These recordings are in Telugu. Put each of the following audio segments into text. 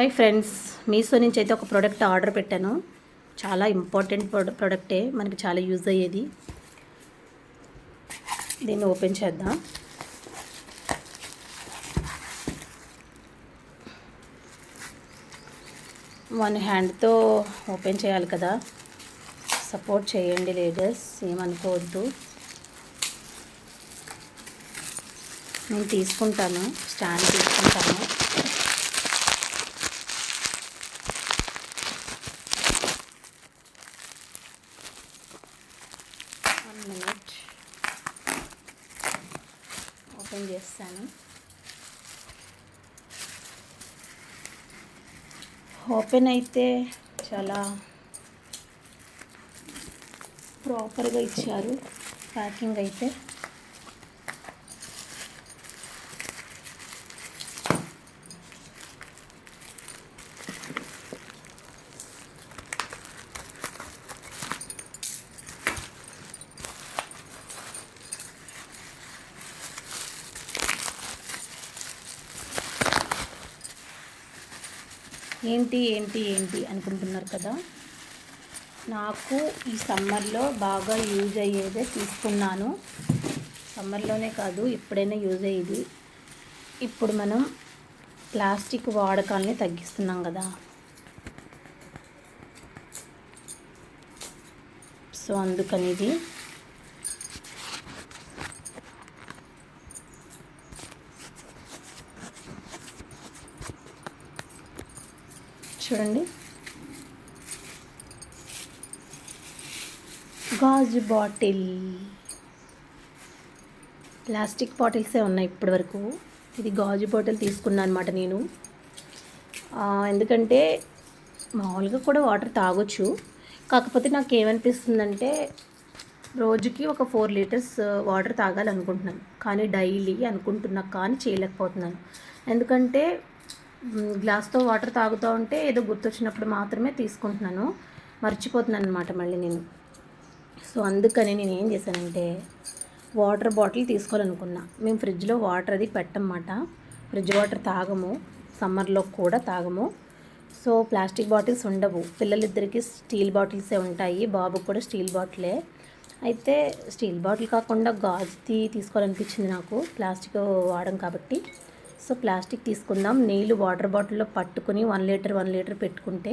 హాయ్ ఫ్రెండ్స్, మీషో నుంచి అయితే ఒక ప్రోడక్ట్ ఆర్డర్ పెట్టాను. చాలా ఇంపార్టెంట్ ప్రోడక్టే, మనకి చాలా యూజ్ అయ్యేది. దీన్ని ఓపెన్ చేద్దాం. వన్ హ్యాండ్తో ఓపెన్ చేయాలి కదా, సపోర్ట్ చేయండి లేడీస్, ఏమనుకోవద్దు. నేను తీసుకుంటాను, స్టాండ్ తీసుకుంటాను. మినిట్ ఓపెన్ చేస్తాను. ఓపెన్ అయితే చాలా ప్రాపర్గా ఇచ్చారు ప్యాకింగ్ అయితే. ఏంటి అనుకుంటున్నారు కదా, నాకు ఈ సమ్మర్లో బాగా యూజ్ అయ్యేదే తీసుకున్నాను. సమ్మర్లోనే కాదు, ఎప్పుడైనా యూజ్ అయ్యేది. ఇప్పుడు మనం ప్లాస్టిక్ వాడకాలని తగ్గిస్తున్నాం కదా, సో అందుకని ఇది చూడండి. గాజు బాటిల్, ప్లాస్టిక్ బాటిల్సే ఉన్నాయి ఇప్పటి వరకు. ఇది గాజు బాటిల్ తీసుకున్నాను అనమాట నేను. ఎందుకంటే మామూలుగా కూడా వాటర్ తాగొచ్చు, కాకపోతే నాకు ఏమనిపిస్తుందంటే రోజుకి ఒక 4 లీటర్స్ వాటర్ తాగాలనుకుంటున్నాను, కానీ డైలీ అనుకుంటున్నా కానీ చేయలేకపోతున్నాను. ఎందుకంటే గ్లాస్తో వాటర్ తాగుతూ ఉంటే ఏదో గుర్తొచ్చినప్పుడు మాత్రమే తీసుకుంటున్నాను, మర్చిపోతున్నాను అనమాట మళ్ళీ నేను. సో అందుకని నేను ఏం చేశానంటే వాటర్ బాటిల్ తీసుకోవాలనుకున్నా. మేము ఫ్రిడ్జ్లో వాటర్ అది పెట్టమన్నమాట, ఫ్రిడ్జ్ వాటర్ తాగము, సమ్మర్లో కూడా తాగము. సో ప్లాస్టిక్ బాటిల్స్ ఉండవు, పిల్లలిద్దరికి స్టీల్ బాటిల్సే ఉంటాయి, బాబుకి కూడా స్టీల్ బాటిలే. అయితే స్టీల్ బాటిల్ కాకుండా గాజుది తీసుకోవాలనిపించింది నాకు, ప్లాస్టిక్ వాడడం కాబట్టి. సో ప్లాస్టిక్ తీసుకుందాం. నీళ్ళు వాటర్ బాటిల్లో పట్టుకుని 1 లీటర్ పెట్టుకుంటే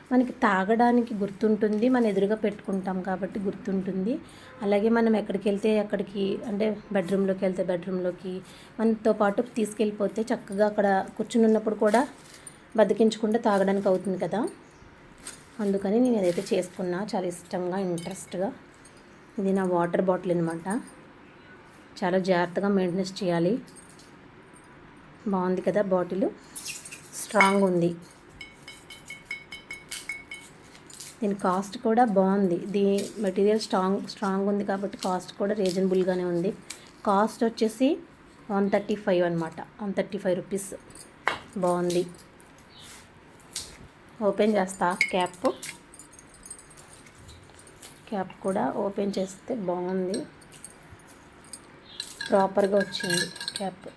మనకి తాగడానికి గుర్తుంటుంది, మన ఎదురుగా పెట్టుకుంటాం కాబట్టి గుర్తుంటుంది. అలాగే మనం ఎక్కడికి వెళ్తే అక్కడికి, అంటే బెడ్రూమ్లోకి వెళ్తే బెడ్రూమ్లోకి మనతో పాటు తీసుకెళ్ళిపోతే చక్కగా అక్కడ కూర్చుని ఉన్నప్పుడు కూడా బతికించకుండా తాగడానికి అవుతుంది కదా. అందుకని నేను ఏదైతే చేసుకున్నా చాలా ఇష్టంగా, ఇంట్రెస్ట్గా. ఇది నా వాటర్ బాటిల్ అనమాట, చాలా జాగ్రత్తగా మెయింటెనెన్స్ చేయాలి. బాగుంది కదా బాటిల్, స్ట్రాంగ్ ఉంది. దీని కాస్ట్ కూడా బాగుంది, దీని మెటీరియల్ స్ట్రాంగ్ ఉంది కాబట్టి కాస్ట్ కూడా రీజనబుల్గానే ఉంది. కాస్ట్ వచ్చేసి 135 అనమాట, 135 రూపీస్. బాగుంది. ఓపెన్ చేస్తా. క్యాప్ కూడా ఓపెన్ చేస్తే బాగుంది, ప్రాపర్గా వచ్చింది క్యాప్.